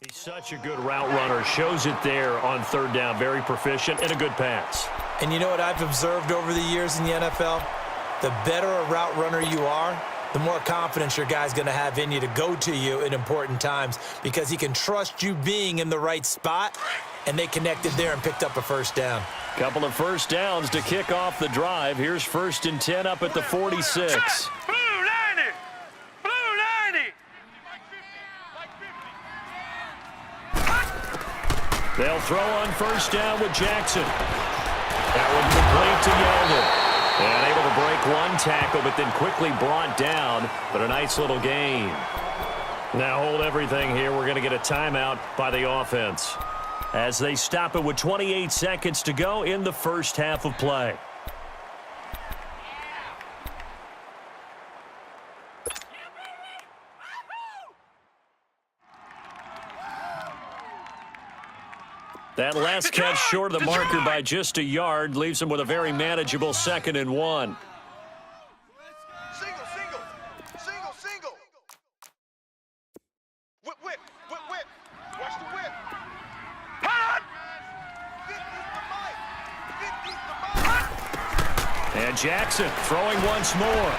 He's such a good route runner. Shows it there on third down. Very proficient and a good pass. And you know what I've observed over the years in the NFL? The better a route runner you are, the more confidence your guy's going to have in you to go to you at important times because he can trust you being in the right spot, and they connected there and picked up a first down. Couple of first downs to kick off the drive. Here's 1st and 10 up at the 46. They'll throw on first down with Jackson. That one complete to Yeldon. And able to break one tackle, but then quickly brought down. But a nice little gain. Now hold everything here. We're going to get a timeout by the offense as they stop it with 28 seconds to go in the first half of play. That last catch short of the marker by just a yard leaves him with a very manageable 2nd and 1. Single. Whip. Watch the whip. Hot! 50's the mic. And Jackson throwing once more.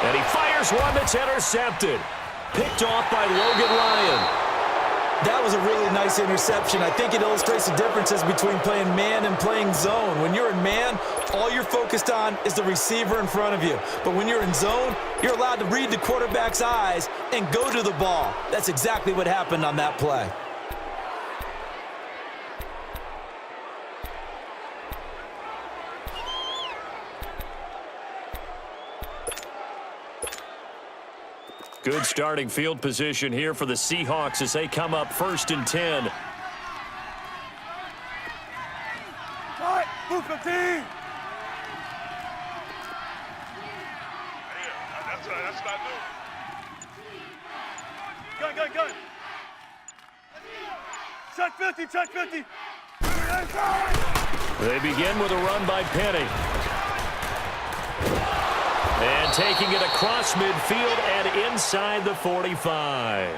And he fires one that's intercepted. Picked off by Logan Ryan. That was a really nice interception. I think it illustrates the differences between playing man and playing zone. When you're in man, all you're focused on is the receiver in front of you. But when you're in zone, you're allowed to read the quarterback's eyes and go to the ball. That's exactly what happened on that play. Good starting field position here for the Seahawks as they come up 1st and 10. That's what I do. Gun. Check 50. They begin with a run by Penny. And taking it across midfield and inside the 45.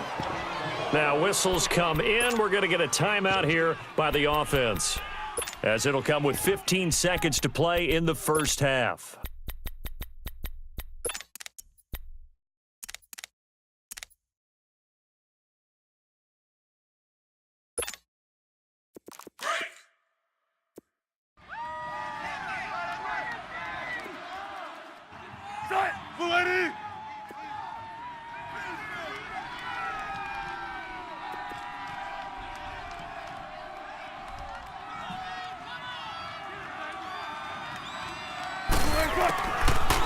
Now whistles come in. We're going to get a timeout here by the offense, as it'll come with 15 seconds to play in the first half.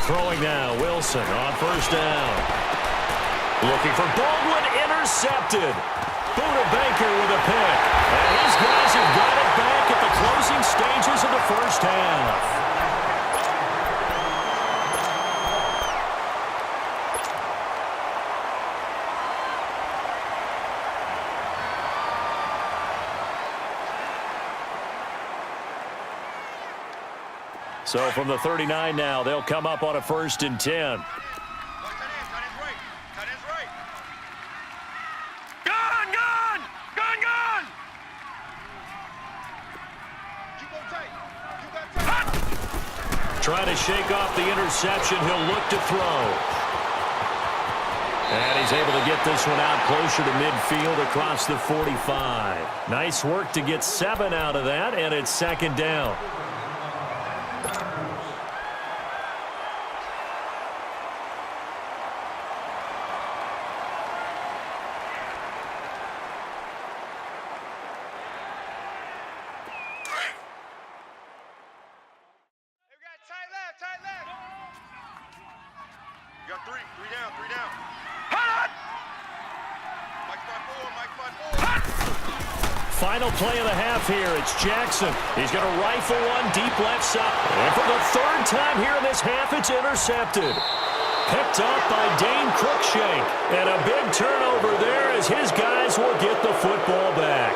Throwing now, Wilson on first down. Looking for Baldwin, intercepted. Buda Baker with a pick. And his guys have got it back at the closing stages of the first half. So from the 39 now, they'll come up on a 1st and 10. Cut his right. Gun! You go tight. You got tight. Trying to shake off the interception. He'll look to throw. And he's able to get this one out closer to midfield across the 45. Nice work to get 7 out of that, and it's 2nd down. You got three down. Hot! Mike 5-4. Final play of the half here. It's Jackson. He's going to rifle one deep left side. And for the 3rd time here in this half, it's intercepted. Picked up by Dane Cruikshank. And a big turnover there as his guys will get the football back.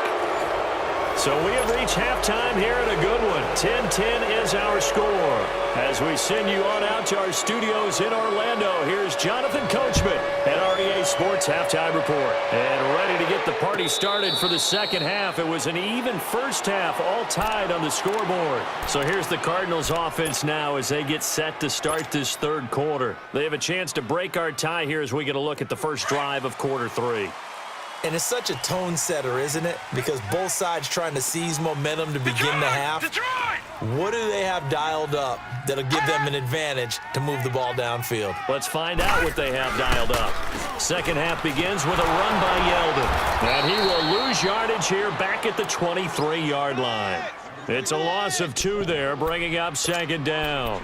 So we have reached halftime here at a good one. 10-10 is our score. As we send you on out to our studios in Orlando, here's Jonathan Coachman at REA Sports Halftime Report. And ready to get the party started for the second half. It was an even first half, all tied on the scoreboard. So here's the Cardinals offense now as they get set to start this third quarter. They have a chance to break our tie here as we get a look at the first drive of quarter three. And it's such a tone setter, isn't it? Because both sides trying to seize momentum to begin the half. What do they have dialed up that'll give them an advantage to move the ball downfield? Let's find out what they have dialed up. Second half begins with a run by Yeldon. And he will lose yardage here back at the 23-yard line. It's a loss of 2 there, bringing up second down.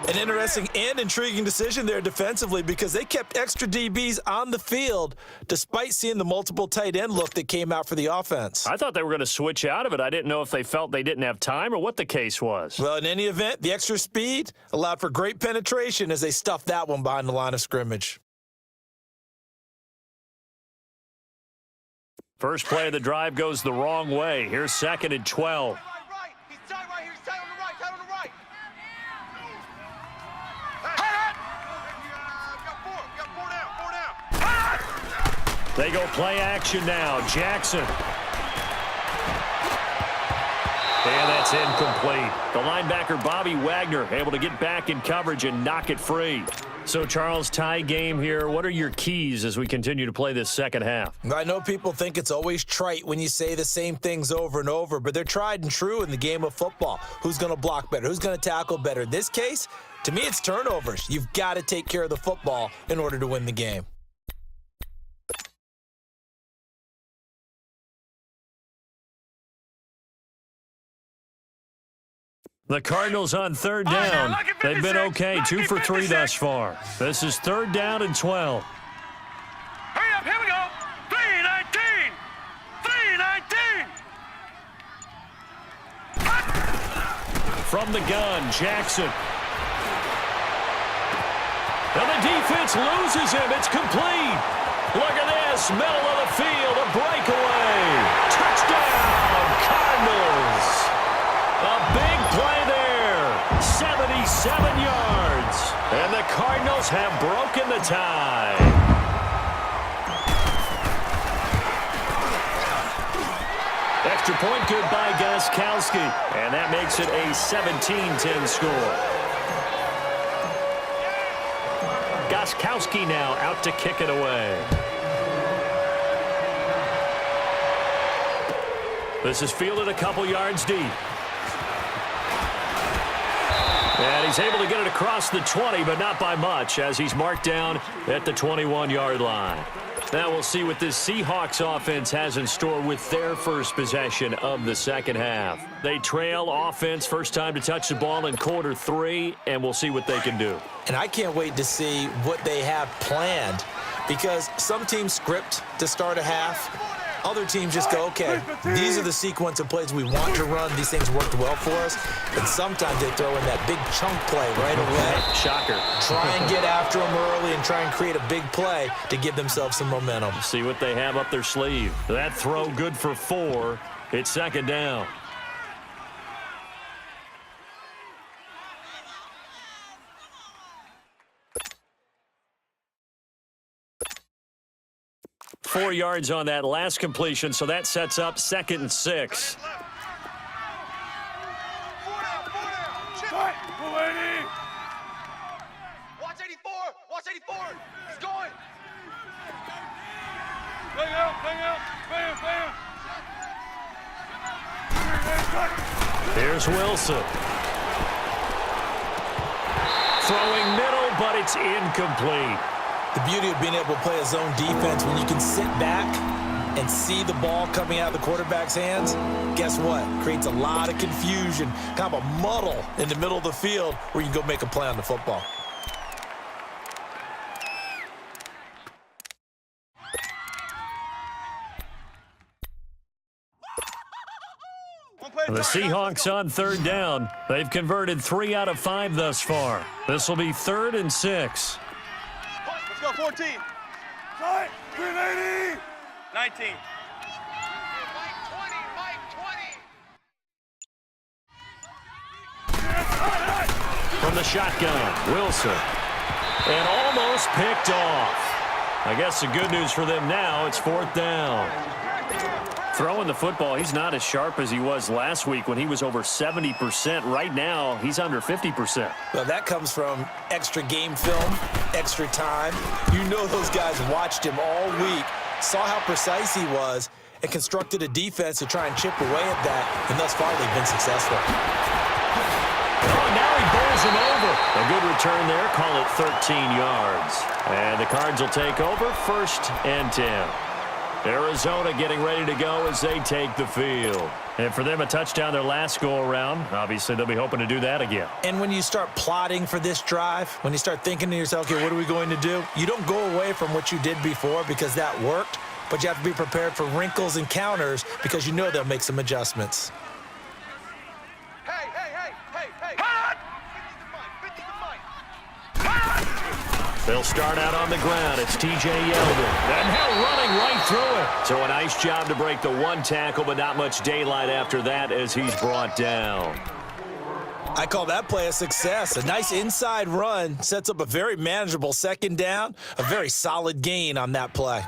An interesting and intriguing decision there defensively because they kept extra DBs on the field despite seeing the multiple tight end look that came out for the offense. I thought they were going to switch out of it. I didn't know if they felt they didn't have time or what the case was. Well, in any event, the extra speed allowed for great penetration as they stuffed that one behind the line of scrimmage. First play of the drive goes the wrong way. Here's second and 12. He's tight right here. He's tight on the right. Tight on the right. They go play action now. Jackson. And that's incomplete. The linebacker, Bobby Wagner, able to get back in coverage and knock it free. So, Charles, tie game here. What are your keys as we continue to play this second half? I know people think it's always trite when you say the same things over and over, but they're tried and true in the game of football. Who's going to block better? Who's going to tackle better? In this case, to me, it's turnovers. You've got to take care of the football in order to win the game. The Cardinals on third down. They've been okay, 2 for 3 thus far. This is third down and 12. Hurry up, here we go. 3-19. 3-19. From the gun, Jackson. And the defense loses him. It's complete. Look at this. Middle of the field, a breakaway. Touchdown, Cardinals. A big play there, 77 yards. And the Cardinals have broken the tie. Extra point good by Gostkowski. And that makes it a 17-10 score. Gostkowski now out to kick it away. This is fielded a couple yards deep. And he's able to get it across the 20, but not by much, as he's marked down at the 21-yard line. Now we'll see what this Seahawks offense has in store with their first possession of the second half. They trail offense, first time to touch the ball in quarter 3, and we'll see what they can do. And I can't wait to see what they have planned because some teams script to start a half. Other teams just go, okay, these are the sequence of plays we want to run. These things worked well for us. And sometimes they throw in that big chunk play right away. Shocker. Try and get after them early and try and create a big play to give themselves some momentum. See what they have up their sleeve. That throw good for 4. It's second down. Four yards on that last completion, so that sets up second and 6. Watch 84. Watch 84. He's going. Hang out. Bam. Here's Wilson. Throwing middle, but it's incomplete. The beauty of being able to play a zone defense when you can sit back and see the ball coming out of the quarterback's hands, guess what? Creates a lot of confusion, kind of a muddle in the middle of the field where you can go make a play on the football. The Seahawks on third down. They've converted 3 out of 5 thus far. This will be third and 6. Let's go, 14. Tight. 380. 19. Mike 20. From the shotgun, Wilson. And almost picked off. I guess the good news for them now, it's 4th down. Throwing the football, he's not as sharp as he was last week when he was over 70%. Right now, he's under 50%. Well, that comes from extra game film, extra time. You know those guys watched him all week, saw how precise he was, and constructed a defense to try and chip away at that, and thus far they've been successful. Oh, now he bowls him over. A good return there, call it 13 yards. And the Cards will take over, 1st and 10. Arizona getting ready to go as they take the field. And for them, a touchdown their last go-around. Obviously, they'll be hoping to do that again. And when you start plotting for this drive, when you start thinking to yourself, okay, what are we going to do? You don't go away from what you did before because that worked, but you have to be prepared for wrinkles and counters because you know they'll make some adjustments. Hey, hey, hey, hey, hey. 50 the mic. They'll start out on the ground. It's T.J. Yeldon. And Hill running right through it. So a nice job to break the 1 tackle, but not much daylight after that as he's brought down. I call that play a success. A nice inside run sets up a very manageable 2nd down, a very solid gain on that play.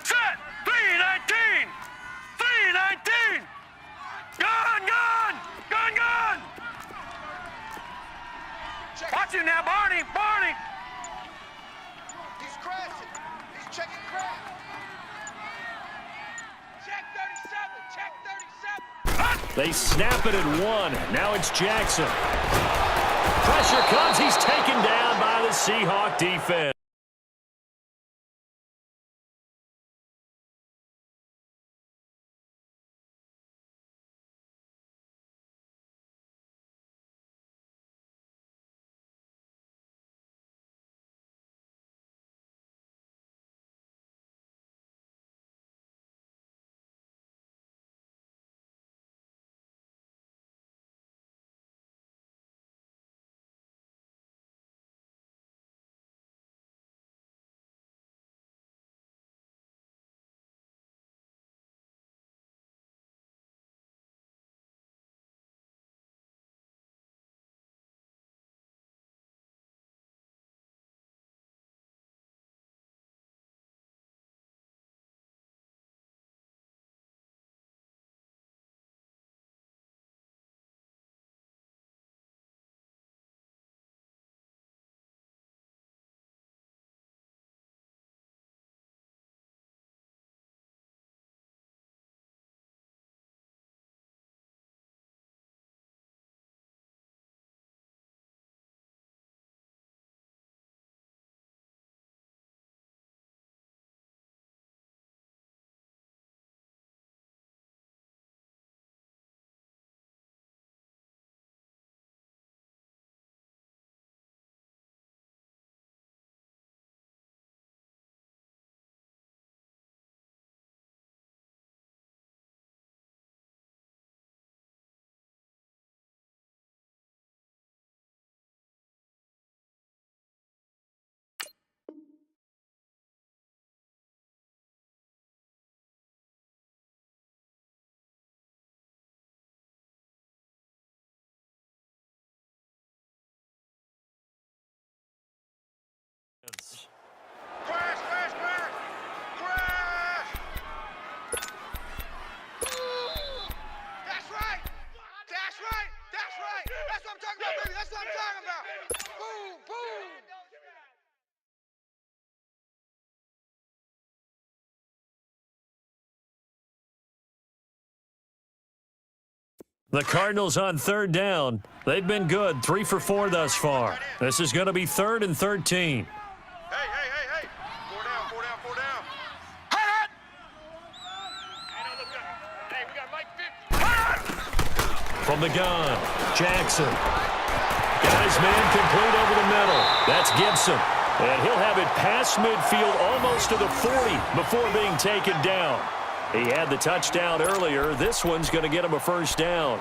Set. 319. 319. Gun. Watch him now, Barney. He's crashing. He's checking crash. Check 37. They snap it at 1. Now it's Jackson. Pressure comes. He's taken down by the Seahawk defense. Crash. That's right. That's what I'm talking about, baby. That's what I'm talking about. Boom. The Cardinals on 3rd down. They've been good, 3 for 4 thus far. This is going to be 3rd and 13. Hey. 4 down. Hot. Hey, we got Mike 50. From the gun, Jackson. Got his man complete over the middle. That's Gibson. And he'll have it past midfield almost to the 40 before being taken down. He had the touchdown earlier. This one's going to get him a 1st down.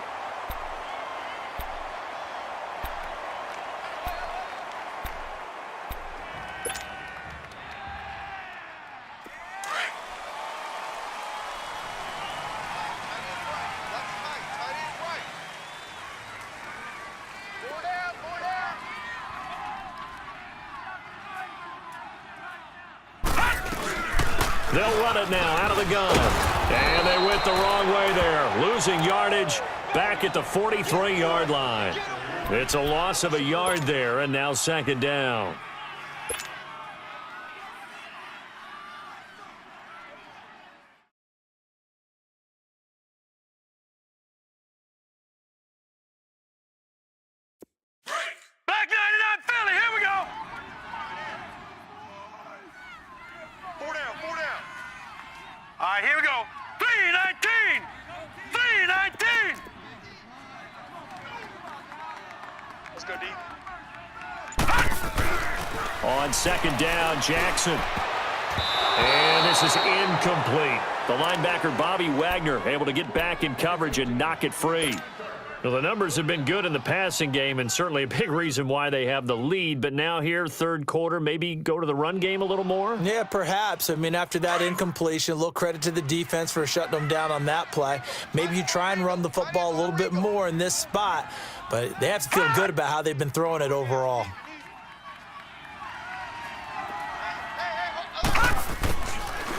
Tight They'll run it now out of the gun. And they went the wrong way there, losing yardage back at the 43-yard line. It's a loss of a yard there, and now second down. Black 99 Philly, here we go. 4 down, 4 down. All right, here we go. 319. 319. Let's go, D. On second down, Jackson. And this is incomplete. The linebacker, Bobby Wagner, able to get back in coverage and knock it free. Well, the numbers have been good in the passing game, and certainly a big reason why they have the lead. But now here, third quarter, maybe go to the run game a little more? Yeah, perhaps. I mean, after that incompletion, a little credit to the defense for shutting them down on that play. Maybe you try and run the football a little bit more in this spot, but they have to feel good about how they've been throwing it overall.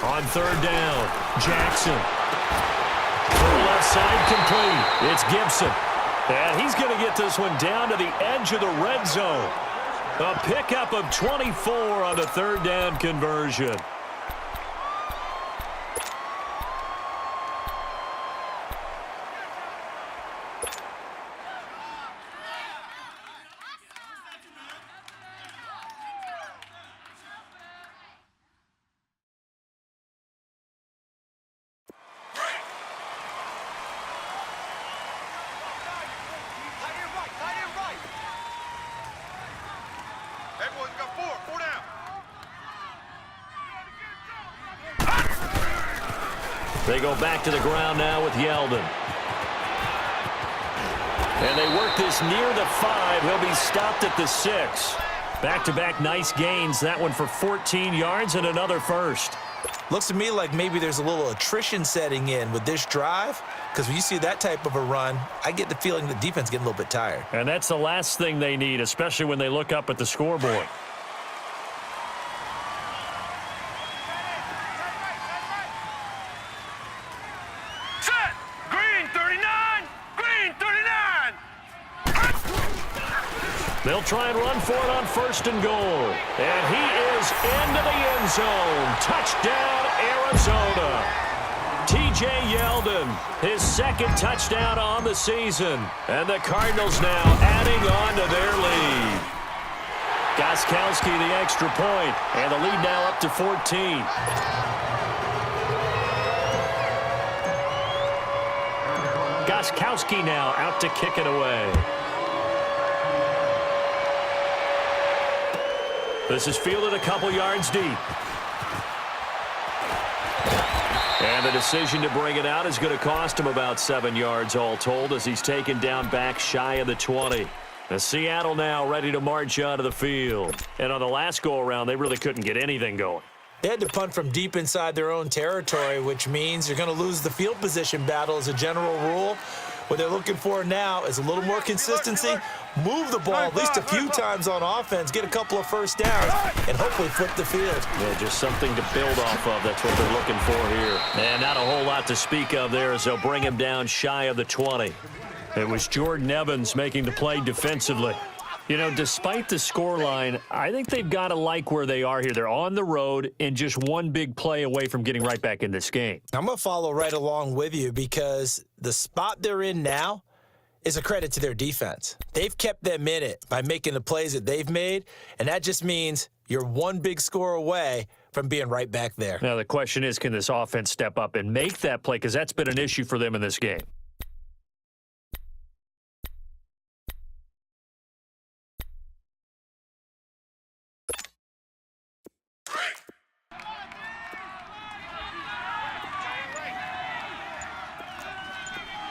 On third down, Jackson. For the left side, complete. It's Gibson. And he's going to get this one down to the edge of the red zone. A pickup of 24 on the third down conversion. Everyone's got 4 down. They go back to the ground now with Yeldon. And they work this near the 5. He'll be stopped at the 6. Back-to-back nice gains. That one for 14 yards and another first. Looks to me like maybe there's a little attrition setting in with this drive, because when you see that type of a run, I get the feeling the defense getting a little bit tired. And that's the last thing they need, especially when they look up at the scoreboard. Set. Green 39. Green 39. They'll try and run for it on first and goal. And he is into the end zone. Touchdown, Arizona. T.J. Yeldon, his second touchdown on the season. And the Cardinals now adding on to their lead. Gostkowski the extra point, and the lead now up to 14. Gostkowski now out to kick it away. This is fielded a couple yards deep. And the decision to bring it out is going to cost him about 7 yards all told as he's taken down back shy of the 20. The Seattle now ready to march onto the field. And on the last go-around, they really couldn't get anything going. They had to punt from deep inside their own territory, which means you're going to lose the field position battle as a general rule. What they're looking for now is a little more consistency, move the ball at least a few times on offense, get a couple of first downs, and hopefully flip the field. Yeah, just something to build off of. That's what they're looking for here. And not a whole lot to speak of there as they'll bring him down shy of the 20. It was Jordan Evans making the play defensively. You know, despite the scoreline, I think they've got to like where they are here. They're on the road and just one big play away from getting right back in this game. I'm going to follow right along with you because the spot they're in now is a credit to their defense. They've kept them in it by making the plays that they've made, and that just means you're one big score away from being right back there. Now, the question is, can this offense step up and make that play? Because that's been an issue for them in this game.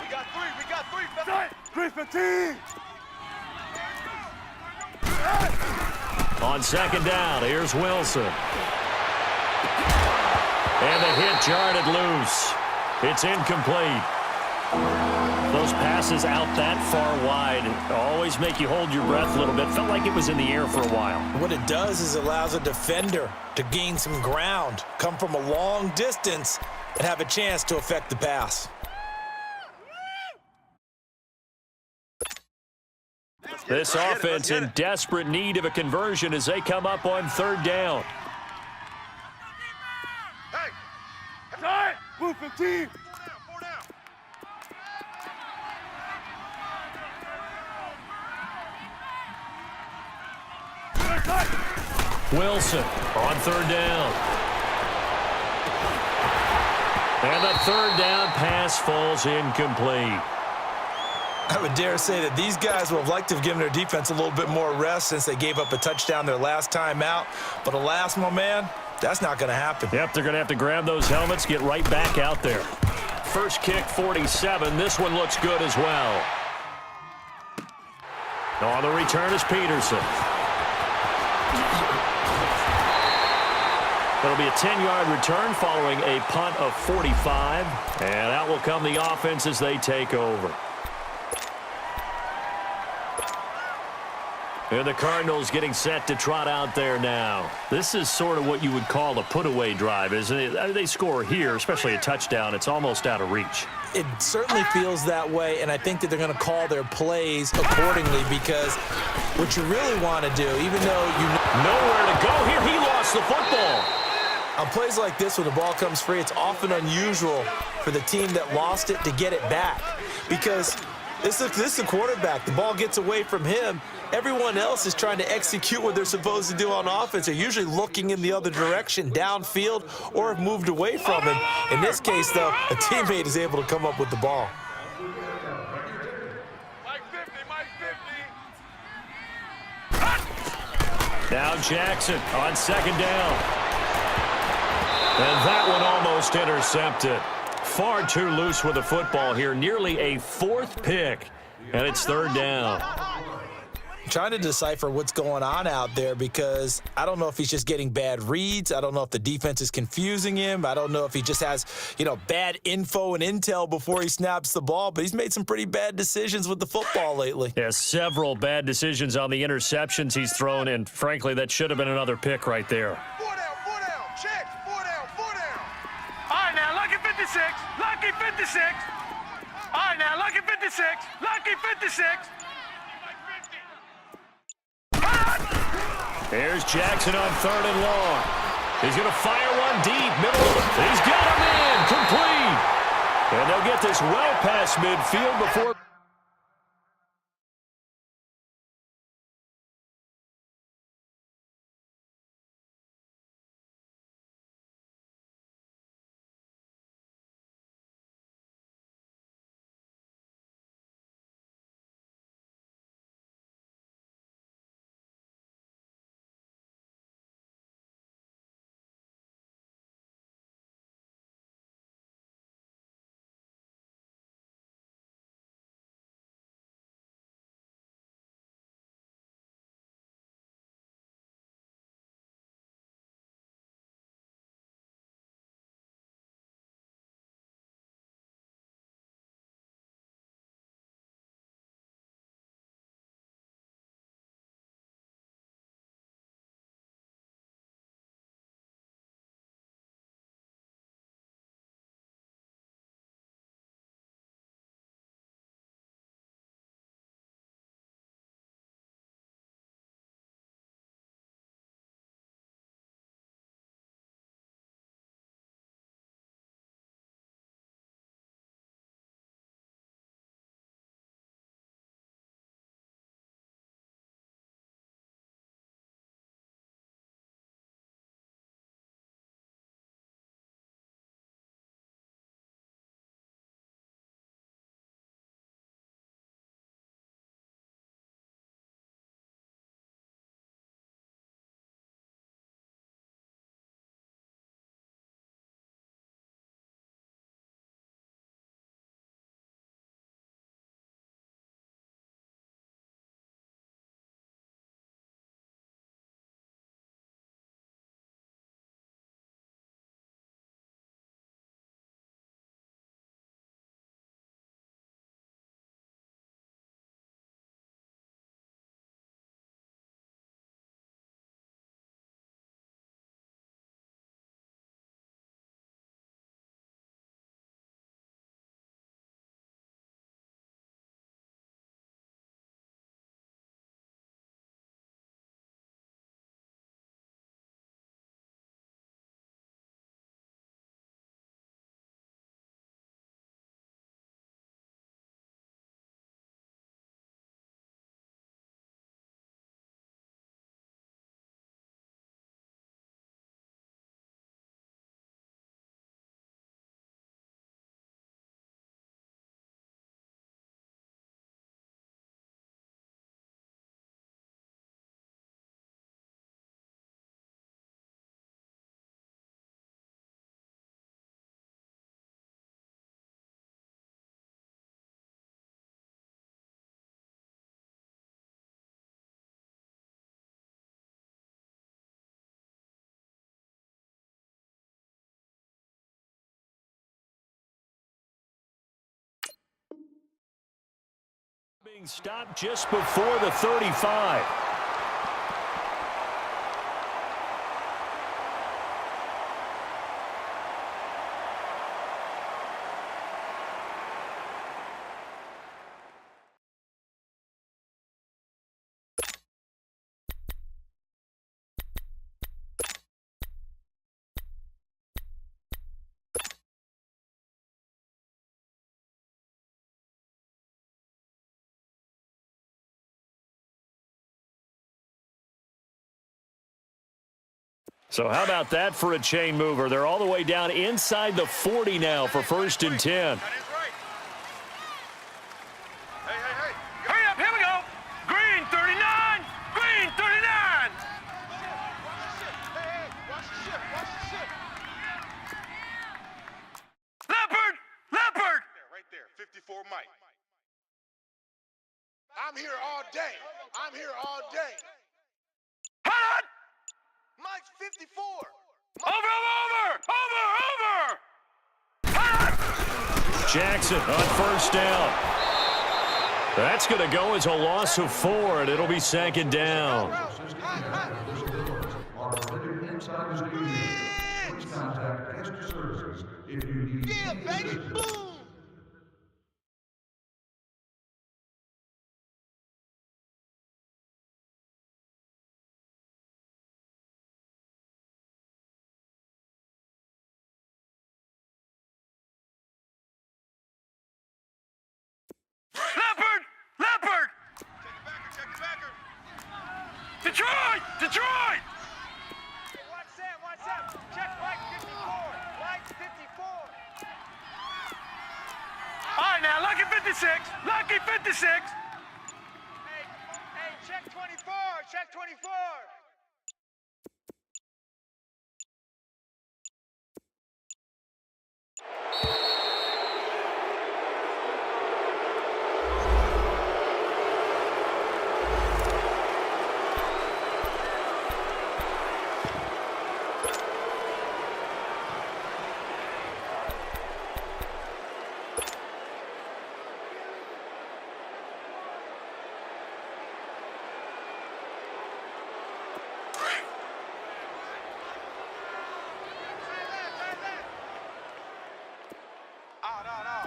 We got three. 315. On second down, here's Wilson. And the hit jarred it loose. It's incomplete. Those passes out that far wide always make you hold your breath a little bit. Felt like it was in the air for a while. What it does is it allows a defender to gain some ground, come from a long distance, and have a chance to affect the pass. This offense in desperate need of a conversion as they come up on third down. Hey! Hey! Move 15! Four down. Wilson on third down. And the third down pass falls incomplete. I would dare say that these guys would have liked to have given their defense a little bit more rest since they gave up a touchdown their last time out. But alas, my man, that's not going to happen. Yep, they're going to have to grab those helmets, get right back out there. First kick, 47. This one looks good as well. On the return is Peterson. It'll be a 10-yard return following a punt of 45. And out will come the offense as they take over. And the Cardinals getting set to trot out there now. This is sort of what you would call a put-away drive, isn't it? They score here, especially a touchdown. It's almost out of reach. It certainly feels that way, and I think that they're going to call their plays accordingly because what you really want to do, even though you nowhere to go here, he lost the football. On plays like this, when the ball comes free, it's often unusual for the team that lost it to get it back because this is the quarterback. The ball gets away from him. Everyone else is trying to execute what they're supposed to do on offense. They're usually looking in the other direction, downfield, or have moved away from him. In this case, though, a teammate is able to come up with the ball. Mike 50, Mike 50. Now Jackson on second down. And that one almost intercepted. Far too loose with the football here. Nearly a fourth pick. And it's third down. I'm trying to decipher what's going on out there because I don't know if he's just getting bad reads. I don't know if the defense is confusing him. I don't know if he just has, bad info and intel before he snaps the ball. But he's made some pretty bad decisions with the football lately. Yeah, several bad decisions on the interceptions he's thrown. And frankly, that should have been another pick right there. Four down. Check. Four down. All right, now, lucky 56. Lucky 56. All right, now, lucky 56. Lucky 56. Here's Jackson on third and long. He's going to fire one deep, middle. He's got him in, complete. And they'll get this well past midfield before Stop just before the 35. So how about that for a chain mover? They're all the way down inside the 40 now for 1st and 10. That is right. Hey, hey, hey. Hurry up, here we go. Green 39, green 39. Watch the ship. Hey, hey, watch the ship. Watch the ship. Leopard, leopard. Right there, 54 Mike. I'm here all day. I'm here all day. Hot. Mike's 54. Over. Hot. Jackson on 1st down. That's going to go as a loss of 4, and it'll be 2nd down. Yeah, baby. Boom. Leopard. Check the backer. Detroit. Watch Sam. Check Mike 54. Mike 54. All right, now, lucky 56. Hey, check 24. Check 24.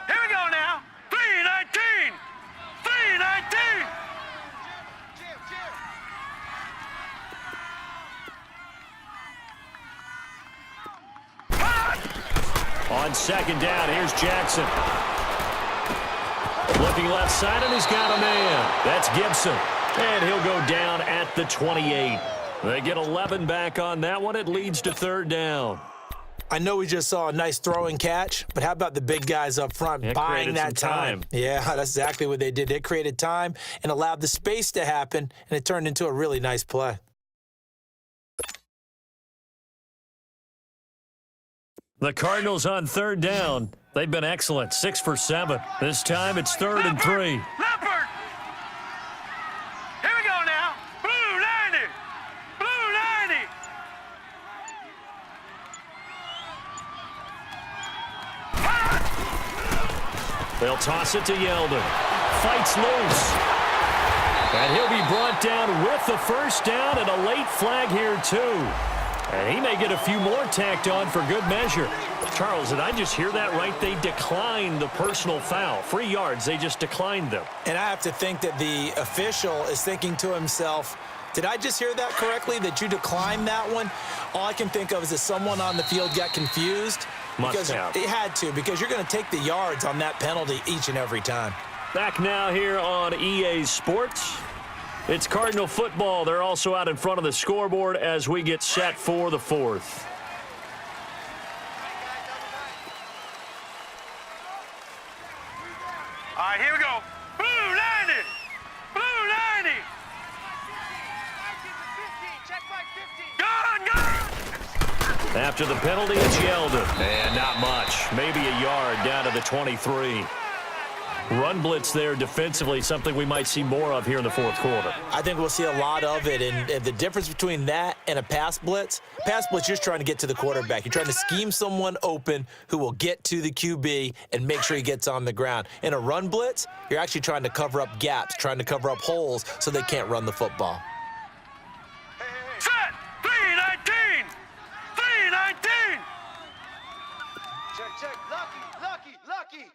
Here we go now. 319. Jim. On 2nd down, here's Jackson. Looking left side, and he's got a man. That's Gibson. And he'll go down at the 28. They get 11 back on that one. It leads to 3rd down. I know we just saw a nice throwing catch, but how about the big guys up front buying that time? Yeah, that's exactly what they did. They created time and allowed the space to happen, and it turned into a really nice play. The Cardinals on 3rd down. They've been excellent, 6 for 7. This time it's 3rd and 3. Leopard. Here we go now. Blue 90. They'll toss it to Yeldon. Fights loose. And he'll be brought down with the 1st down and a late flag here, too. And he may get a few more tacked on for good measure. Charles, did I just hear that right? They declined the personal foul. 3 yards, they just declined them. And I have to think that the official is thinking to himself, did I just hear that correctly, that you declined that one? All I can think of is that someone on the field got confused. Must have. It had to, because you're going to take the yards on that penalty each and every time. Back now here on EA Sports. It's Cardinal football. They're also out in front of the scoreboard as we get set for the 4th. All right, here we go. Blue 90. Check Mike 15. Gone. After the penalty, it's Yeldon. And not much. Maybe a yard down to the 23. Run blitz there defensively, something we might see more of here in the fourth quarter. I think we'll see a lot of it, and the difference between that and a pass blitz, you're just trying to get to the quarterback. You're trying to scheme someone open who will get to the QB and make sure he gets on the ground. In a run blitz, you're actually trying to cover up gaps, trying to cover up holes so they can't run the football. Set! 319! 319! Check. Lucky.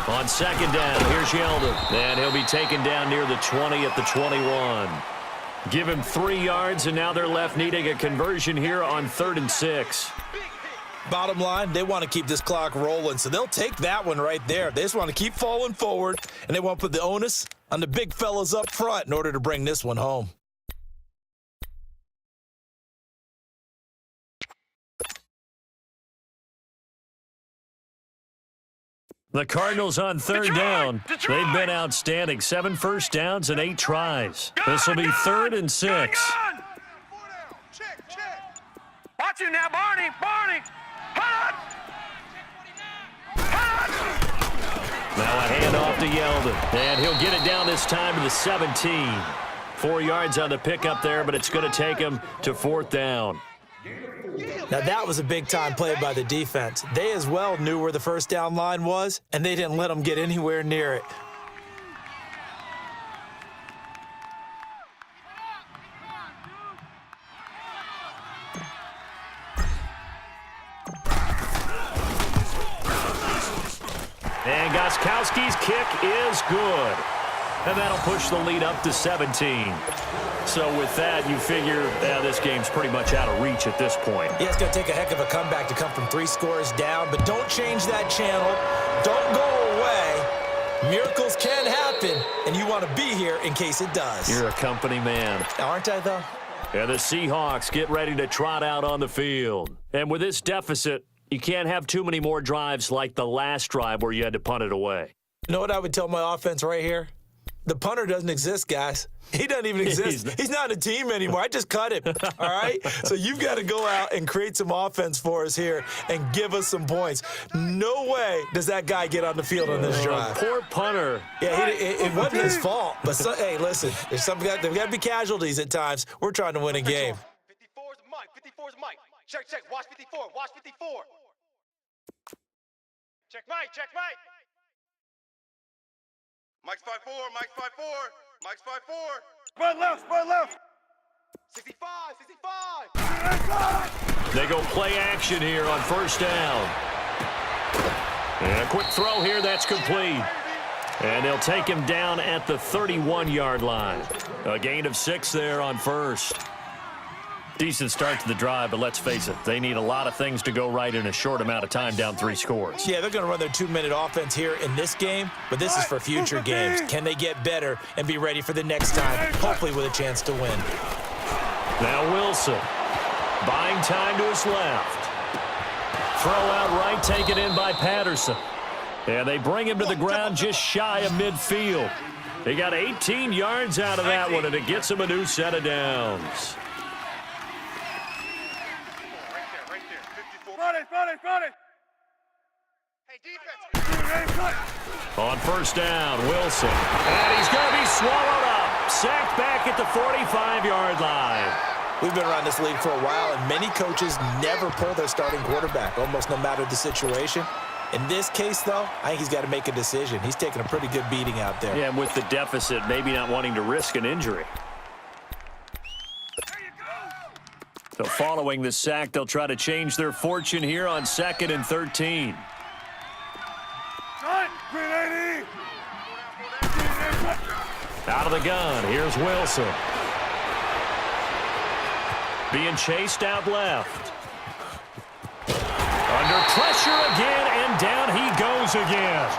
On second down, here's Yeldon. And he'll be taken down near the 20 at the 21. Give him 3 yards, and now they're left needing a conversion here on 3rd and 6. Bottom line, they want to keep this clock rolling, so they'll take that one right there. They just want to keep falling forward, and they want to put the onus on the big fellas up front in order to bring this one home. The Cardinals on 3rd down. They've been outstanding. 7 first downs and 8 tries. This will be 3rd and 6. Check. Watch him now, Barney. Hut! Now a handoff to Yeldon. And he'll get it down this time to the 17. 4 yards on the pickup there, but it's going to take him to 4th down. Now, that was a big-time play by the defense. They as well knew where the first down line was, and they didn't let them get anywhere near it. And Gostkowski's kick is good. And that'll push the lead up to 17. So with that, you figure this game's pretty much out of reach at this point. Yeah, it's going to take a heck of a comeback to come from 3 scores down, but don't change that channel. Don't go away. Miracles can happen, and you want to be here in case it does. You're a company man. Aren't I, though? And the Seahawks get ready to trot out on the field. And with this deficit, you can't have too many more drives like the last drive where you had to punt it away. You know what I would tell my offense right here? The punter doesn't exist, guys. He doesn't even exist. He's not a team anymore. I just cut him, all right? So you've got to go out and create some offense for us here and give us some points. No way does that guy get on the field on this drive. Poor punter. Yeah, it wasn't his fault. But, hey, listen, there's got to be casualties at times. We're trying to win a game. 54's Mike. Check. Watch 54. Check Mike. Mike's 5'4", Mike's 5'4". Spread left. 65. They go play action here on 1st down. And a quick throw here, that's complete. And they'll take him down at the 31-yard line. A gain of 6 there on 1st. Decent start to the drive, but let's face it, they need a lot of things to go right in a short amount of time, down 3 scores. Yeah, they're going to run their 2-minute offense here in this game, but this is for future games. Can they get better and be ready for the next time, hopefully with a chance to win? Now Wilson, buying time to his left. Throw out right, taken in by Patterson. And they bring him to the ground just shy of midfield. They got 18 yards out of that one, and it gets him a new set of downs. Run it. Hey, defense. On 1st down, Wilson. And he's going to be swallowed up. Sacked back at the 45-yard line. We've been around this league for a while, and many coaches never pull their starting quarterback, almost no matter the situation. In this case, though, I think he's got to make a decision. He's taking a pretty good beating out there. Yeah, and with the deficit, maybe not wanting to risk an injury. So following the sack, they'll try to change their fortune here on 2nd and 13. Out of the gun, here's Wilson. Being chased out left. Under pressure again, and down he goes again.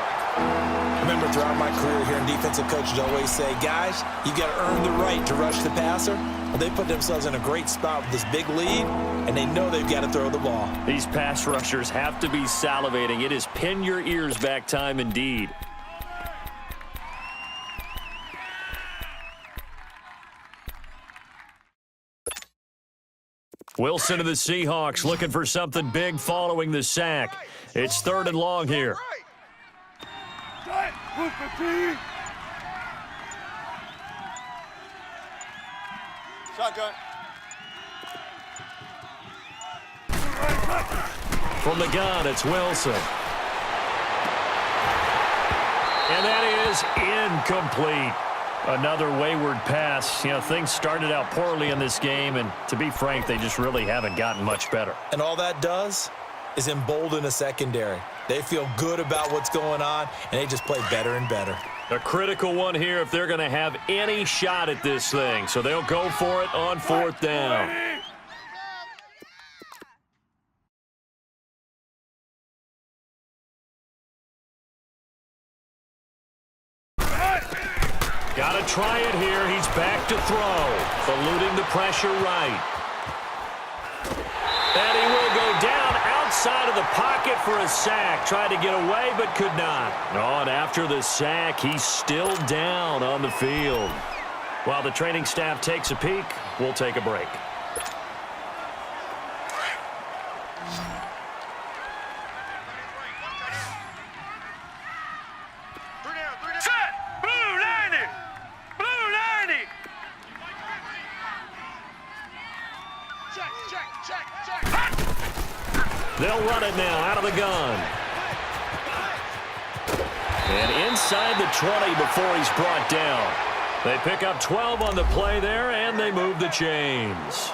Remember, throughout my career here in defensive coaches always say, guys, you've got to earn the right to rush the passer. Well, they put themselves in a great spot with this big lead, and they know they've got to throw the ball. These pass rushers have to be salivating. It is pin your ears back time indeed. Wilson of the Seahawks looking for something big following the sack. It's 3rd and long here. Shotgun. From the gun, it's Wilson. And that is incomplete. Another wayward pass. You know, things started out poorly in this game, and to be frank, they just really haven't gotten much better. And all that does is embolden a secondary. They feel good about what's going on, and they just play better and better. A critical one here if they're going to have any shot at this thing. So they'll go for it on 4th down. Got to try it here. He's back to throw. Eluding the pressure right. And he will go down outside of the pocket for a sack. Tried to get away, but could not. Oh, and after the sack, he's still down on the field. While the training staff takes a peek, we'll take a break. Set! Blue 90! Blue 90! Check. They'll run it now out of the gun. And inside the 20 before he's brought down. They pick up 12 on the play there, and they move the chains.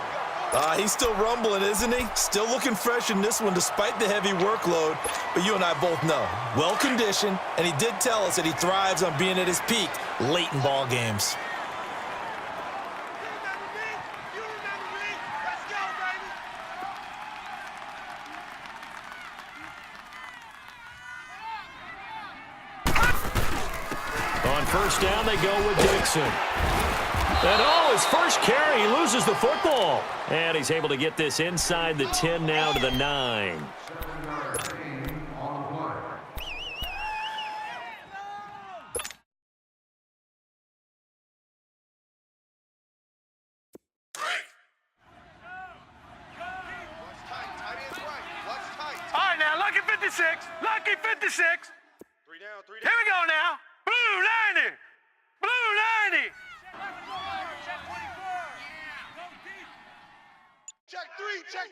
He's still rumbling, isn't he? Still looking fresh in this one despite the heavy workload. But you and I both know, well-conditioned, and he did tell us that he thrives on being at his peak late in ball games. On 1st down, they go with Dixon. And his first carry, he loses the football. And he's able to get this inside the 10 now to the 9. All right, now, lucky 56. Lucky 56. 3 down. Here we go now. Blue 90. Blue 90. Check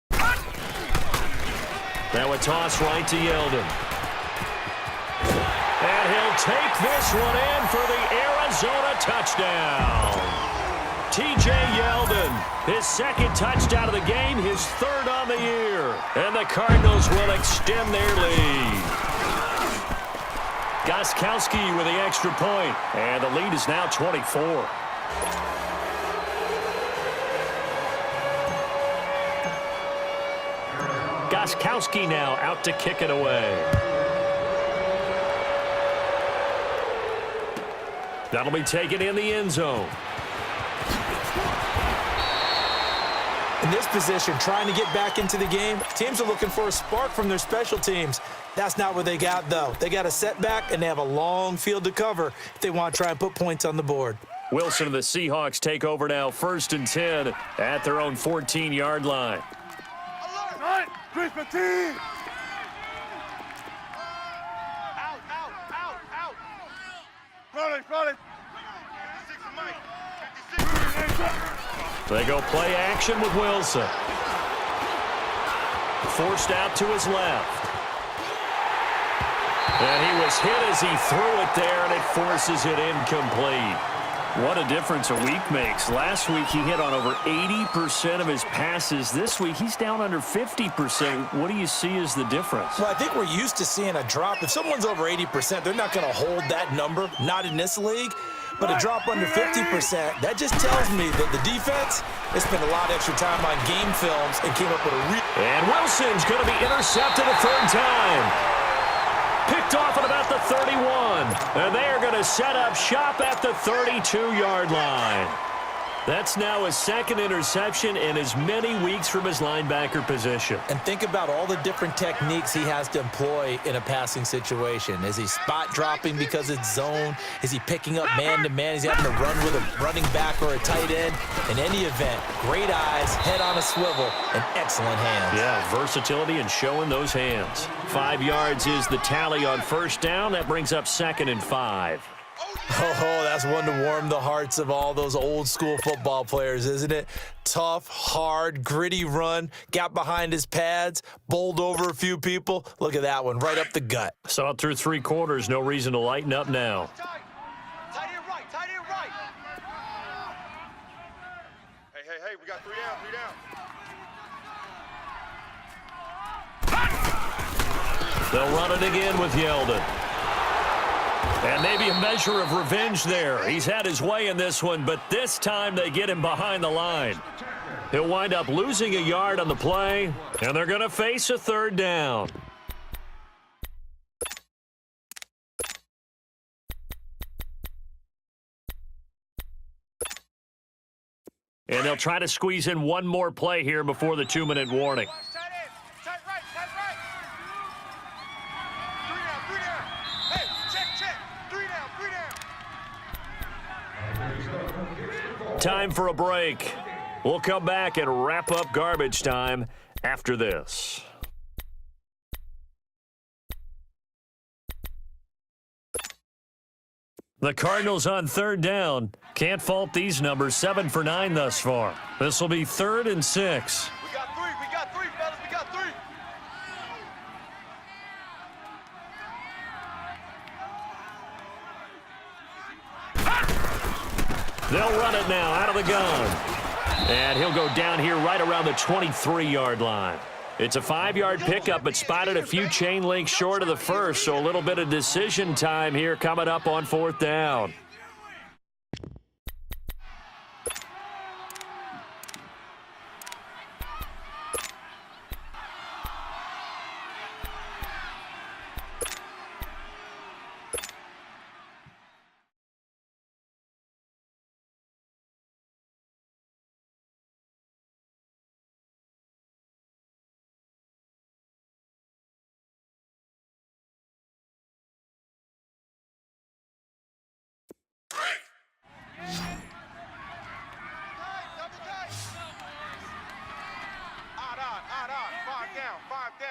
3. Now a toss right to Yeldon. And he'll take this one in for the Arizona touchdown. T.J. Yeldon, his 2nd touchdown of the game, his 3rd on the year. And the Cardinals will extend their lead. Gostkowski with the extra point, and the lead is now 24. Gostkowski now out to kick it away. That'll be taken in the end zone. In this position, trying to get back into the game, teams are looking for a spark from their special teams. That's not what they got, though. They got a setback, and they have a long field to cover if they want to try and put points on the board. Wilson and the Seahawks take over now, 1st and 10 at their own 14-yard line. Alert! Chris Petit! Out. Front it. 56 Mike. 56. They go play action with Wilson. Forced out to his left. And he was hit as he threw it there, and it forces it incomplete. What a difference a week makes. Last week he hit on over 80% of his passes. This week he's down under 50%. What do you see as the difference? Well, I think we're used to seeing a drop. If someone's over 80%, they're not going to hold that number, not in this league. But a drop under 50%, that just tells me that the defense has spent a lot of extra time on game films and came up with a And Wilson's going to be intercepted a 3rd time. Picked off at about the 31. And they are going to set up shop at the 32-yard line. That's now his second interception in as many weeks from his linebacker position. And think about all the different techniques he has to employ in a passing situation. Is he spot dropping because it's zone? Is he picking up man-to-man? Is he having to run with a running back or a tight end? In any event, great eyes, head on a swivel, and excellent hands. Yeah, versatility and showing those hands. 5 yards is the tally on first down. That brings up 2nd and 5. Oh, that's one to warm the hearts of all those old-school football players, isn't it? Tough, hard, gritty run, got behind his pads, bowled over a few people. Look at that one, right up the gut. Saw it through 3 quarters, no reason to lighten up now. Tight end right, tight end right. Hey, we got 3 down, 3 down. They'll run it again with Yeldon. And maybe a measure of revenge there. He's had his way in this one, but this time they get him behind the line. He'll wind up losing a yard on the play, and they're going to face a 3rd down. And they'll try to squeeze in one more play here before the 2-minute warning. Tight right. 3 down. Hey, check. 3 down. Time for a break. We'll come back and wrap up garbage time after this. The Cardinals on 3rd down. Can't fault these numbers. 7 for 9 thus far. This will be 3rd and 6. We got 3, fellas, we got 3. They'll run it now out of the gun. And he'll go down here right around the 23-yard line. It's a 5-yard pickup, but spotted a few chain links short of the first, so a little bit of decision time here coming up on 4th down.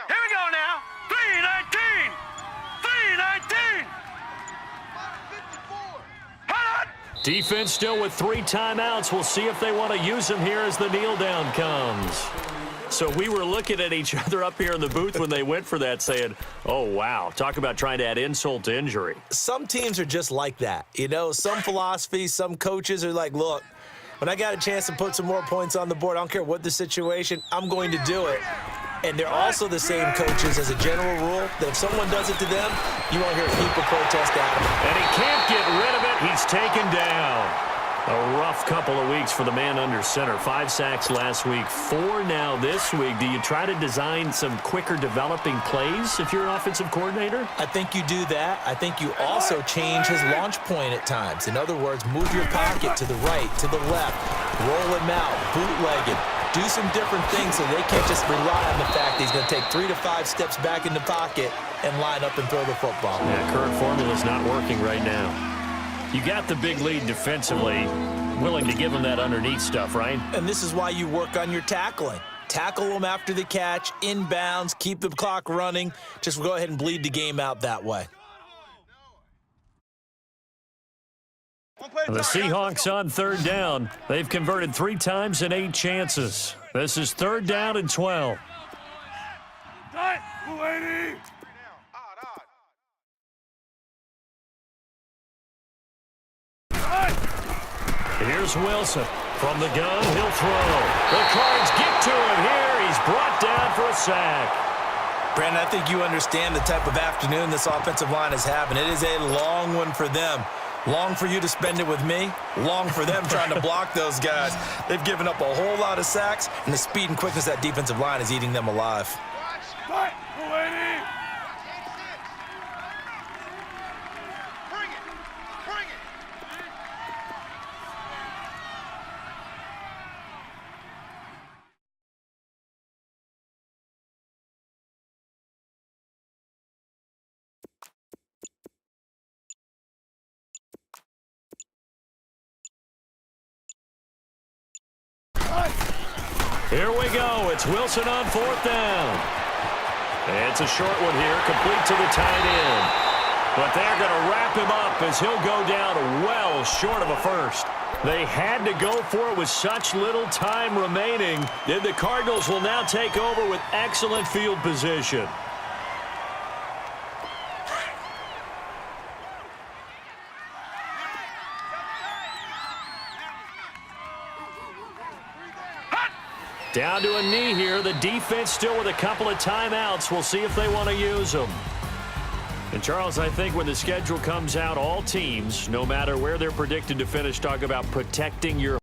Here we go now. 319. 319. Hold on. Defense still with 3 timeouts. We'll see if they want to use them here as the kneel down comes. So we were looking at each other up here in the booth when they went for that saying, oh, wow, talk about trying to add insult to injury. Some teams are just like that. You know, some philosophies, some coaches are like, look, when I got a chance to put some more points on the board, I don't care what the situation, I'm going to do it. And they're also the same coaches as a general rule that if someone does it to them, you won't hear people protest at them. And he can't get rid of it. He's taken down. A rough couple of weeks for the man under center. 5 sacks last week, 4 now this week. Do you try to design some quicker developing plays if you're an offensive coordinator? I think you do that. I think you also change his launch point at times. In other words, move your pocket to the right, to the left, roll him out, bootleg him. Do some different things so they can't just rely on the fact that he's going to take 3 to 5 steps back in the pocket and line up and throw the football. Yeah, current formula is not working right now. You got the big lead defensively, willing to give him that underneath stuff, right? And this is why you work on your tackling. Tackle them after the catch, inbounds, keep the clock running. Just go ahead and bleed the game out that way. The Seahawks on 3rd down. They've converted 3 times in 8 chances. This is 3rd down and 12. Here's Wilson. From the gun, he'll throw. The Cards get to him here. He's brought down for a sack. Brandon, I think you understand the type of afternoon this offensive line is having. It is a long one for them. Long for you to spend it with me. Long for them trying to block those guys. They've given up a whole lot of sacks, and the speed and quickness of that defensive line is eating them alive. Here we go. It's Wilson on 4th down. It's a short one here, complete to the tight end. But they're going to wrap him up as he'll go down well short of a first. They had to go for it with such little time remaining. Then the Cardinals will now take over with excellent field position. Down to a knee here. The defense still with a couple of timeouts. We'll see if they want to use them. And, Charles, I think when the schedule comes out, all teams, no matter where they're predicted to finish, talk about protecting your